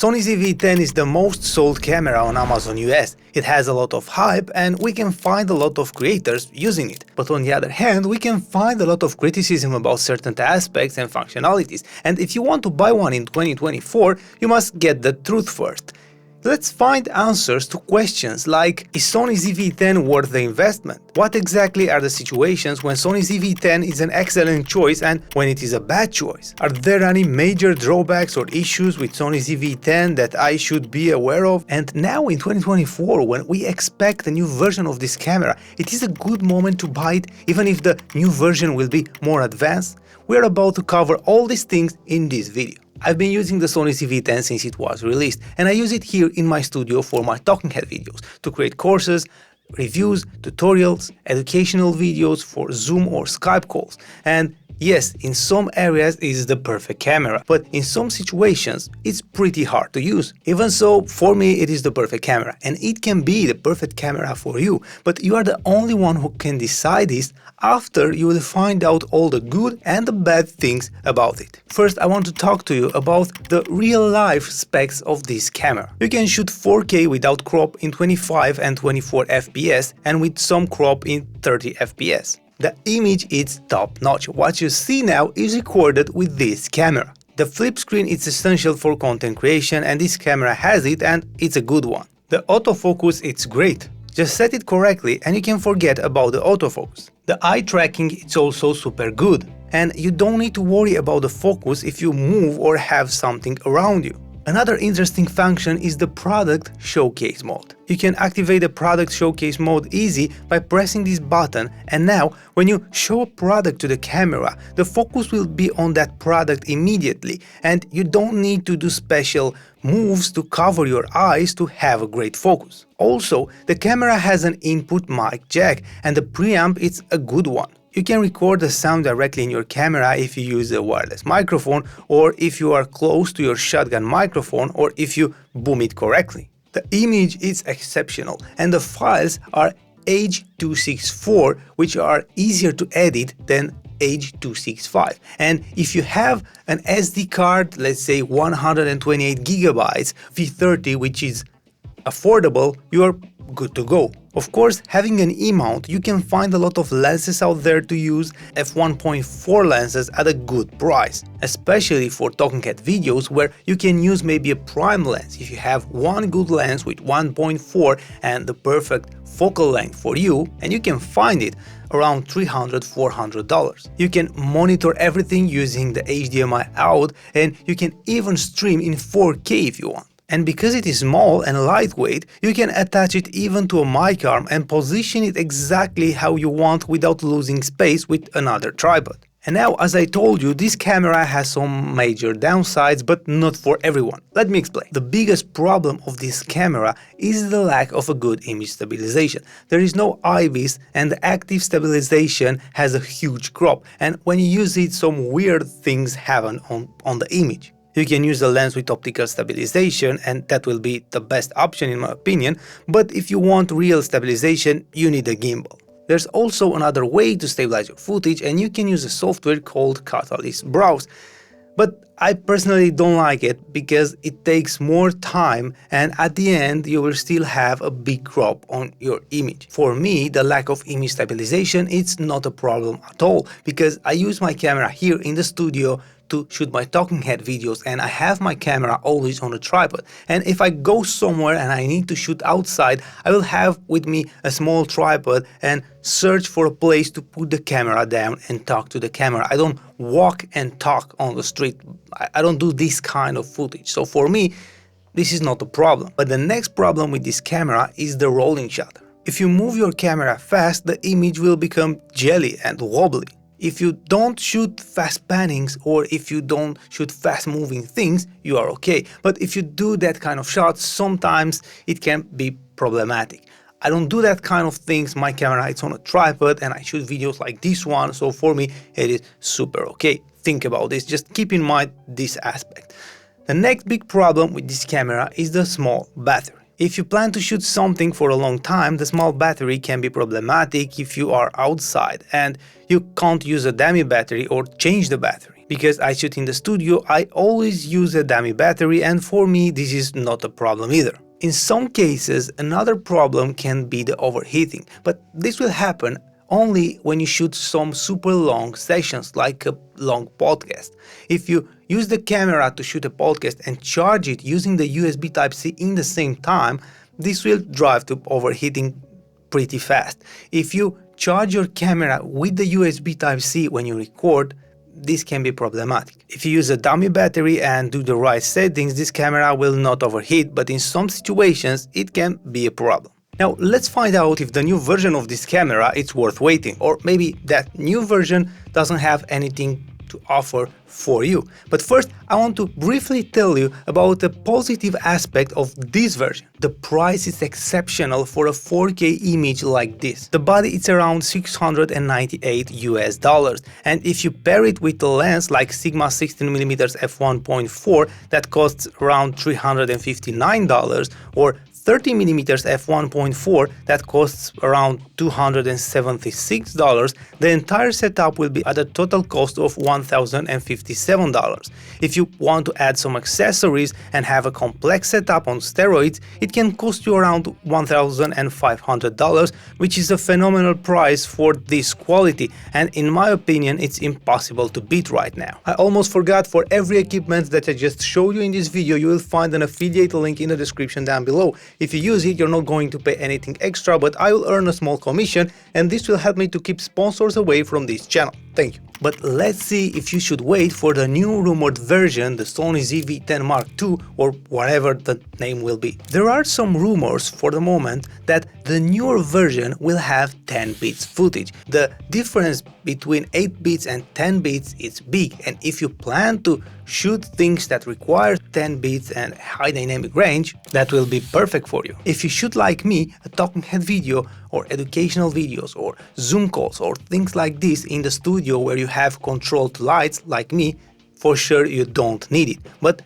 Sony ZV-E10 is the most sold camera on Amazon US. It has a lot of hype and we can find a lot of creators using it. But on the other hand, we can find a lot of criticism about certain aspects and functionalities. And if you want to buy one in 2024, you must get the truth first. Let's find answers to questions like, is Sony ZV-E10 worth the investment? What exactly are the situations when Sony ZV-E10 is an excellent choice and when it is a bad choice? Are there any major drawbacks or issues with Sony ZV-E10 that I should be aware of? And now in 2024, when we expect a new version of this camera, it is a good moment to buy it, even if the new version will be more advanced. We are about to cover all these things in this video. I've been using the Sony ZV-E10 since it was released, and I use it here in my studio for my talking head videos, to create courses, reviews, tutorials, educational videos for Zoom or Skype calls. And yes, in some areas it is the perfect camera, but in some situations it's pretty hard to use. Even so, for me it is the perfect camera, and it can be the perfect camera for you, but you are the only one who can decide this after you will find out all the good and the bad things about it. First, I want to talk to you about the real-life specs of this camera. You can shoot 4K without crop in 25 and 24 FPS and with some crop in 30 FPS. The image is top-notch. What you see now is recorded with this camera. The flip screen is essential for content creation and this camera has it, and it's a good one. The autofocus, it's great. Just set it correctly and you can forget about the autofocus. The eye tracking is also super good, and you don't need to worry about the focus if you move or have something around you. Another interesting function is the product showcase mode. You can activate the product showcase mode easy by pressing this button, and now when you show a product to the camera, the focus will be on that product immediately and you don't need to do special moves to cover your eyes to have a great focus. Also, the camera has an input mic jack and the preamp is a good one. You can record the sound directly in your camera if you use a wireless microphone, or if you are close to your shotgun microphone, or if you boom it correctly. The image is exceptional and the files are H.264, which are easier to edit than H.265. And if you have an SD card, let's say 128 gigabytes V30, which is affordable, you are good to go. Of course, having an E-mount, you can find a lot of lenses out there to use, f1.4 lenses at a good price, especially for talking head videos where you can use maybe a prime lens if you have one good lens with 1.4 and the perfect focal length for you, and you can find it around $300–400. You can monitor everything using the HDMI out, and you can even stream in 4K if you want. And because it is small and lightweight, you can attach it even to a mic arm and position it exactly how you want without losing space with another tripod. And now, as I told you, this camera has some major downsides, but not for everyone. Let me explain. The biggest problem of this camera is the lack of a good image stabilization. There is no IBIS and the active stabilization has a huge crop, and when you use it, some weird things happen on the image. You can use a lens with optical stabilization, and that will be the best option in my opinion, but if you want real stabilization, you need a gimbal. There's also another way to stabilize your footage, and you can use a software called Catalyst Browse. But I personally don't like it because it takes more time and at the end you will still have a big crop on your image. For me, the lack of image stabilization is not a problem at all because I use my camera here in the studio to shoot my talking head videos, and I have my camera always on a tripod. And if I go somewhere and I need to shoot outside, I will have with me a small tripod and search for a place to put the camera down and talk to the camera. I don't walk and talk on the street. I don't do this kind of footage. So for me, this is not a problem. But the next problem with this camera is the rolling shutter. If you move your camera fast, the image will become jelly and wobbly. If you don't shoot fast pannings or if you don't shoot fast moving things, you are okay. But if you do that kind of shots, sometimes it can be problematic. I don't do that kind of things. My camera is on a tripod and I shoot videos like this one, so for me it is super okay. Think about this, just keep in mind this aspect. The next big problem with this camera is the small battery. If you plan to shoot something for a long time, the small battery can be problematic if you are outside and you can't use a dummy battery or change the battery. Because I shoot in the studio, I always use a dummy battery, and for me this is not a problem either. In some cases, another problem can be the overheating, but this will happen only when you shoot some super long sessions like a long podcast. If you use the camera to shoot a podcast and charge it using the USB Type-C in the same time, this will drive to overheating pretty fast. If you charge your camera with the USB Type-C when you record, this can be problematic. If you use a dummy battery and do the right settings, this camera will not overheat, but in some situations it can be a problem. Now let's find out if the new version of this camera is worth waiting, or maybe that new version doesn't have anything to offer for you. But first, I want to briefly tell you about the positive aspect of this version. The price is exceptional for a 4K image like this. The body is around $698 US, and if you pair it with a lens like Sigma 16mm f1.4 that costs around $359, or 30mm f1.4 that costs around $276, the entire setup will be at a total cost of $1,057. If you want to add some accessories and have a complex setup on steroids, it can cost you around $1,500, which is a phenomenal price for this quality, and in my opinion it's impossible to beat right now. I almost forgot, for every equipment that I just showed you in this video, you will find an affiliate link in the description down below. If you use it, you're not going to pay anything extra, but I will earn a small commission, and this will help me to keep sponsors away from this channel. Thank you. But let's see if you should wait for the new rumored version, the Sony ZV-E10 Mark II, or whatever the name will be. There are some rumors for the moment that the newer version will have 10 bits footage. The difference between 8 bits and 10 bits is big, and if you plan to shoot things that require 10 bits and high dynamic range, that will be perfect for you. If you shoot like me, a talking head video or educational videos or Zoom calls or things like this in the studio where you have controlled lights like me, for sure you don't need it. But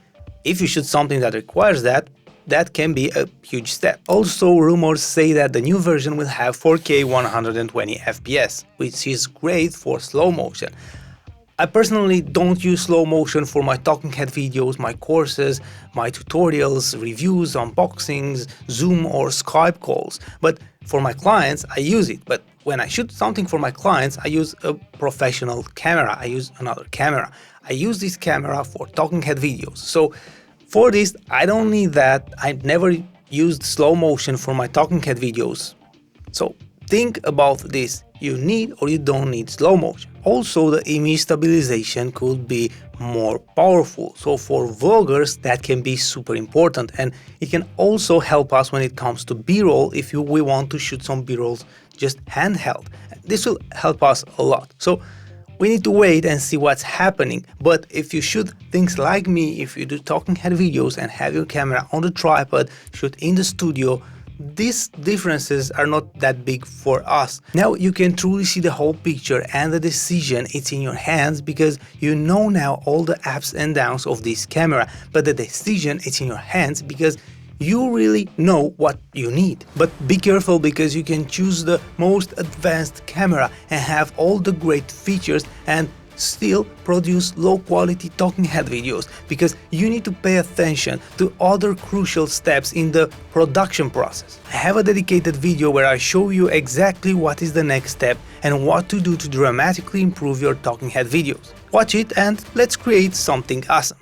if you shoot something that requires that, that can be a huge step. Also, rumors say that the new version will have 4K 120 FPS, which is great for slow motion. I personally don't use slow motion for my talking head videos, my courses, my tutorials, reviews, unboxings, Zoom or Skype calls, but for my clients I use it. But when I shoot something for my clients, I use a professional camera, I use another camera. I use this camera for talking head videos. So for this, I don't need that. I never used slow motion for my talking head videos. So think about this. You need or you don't need slow motion. Also, the image stabilization could be more powerful. So for vloggers, that can be super important, and it can also help us when it comes to B-roll if we want to shoot some B-rolls just handheld. This will help us a lot. So we need to wait and see what's happening. But if you shoot things like me, if you do talking head videos and have your camera on the tripod, shoot in the studio, these differences are not that big for us. Now you can truly see the whole picture, and the decision it's in your hands because you know now all the ups and downs of this camera, but the decision it's in your hands because you really know what you need. But be careful, because you can choose the most advanced camera and have all the great features and still produce low quality talking head videos, because you need to pay attention to other crucial steps in the production process. I have a dedicated video where I show you exactly what is the next step and what to do to dramatically improve your talking head videos. Watch it and let's create something awesome.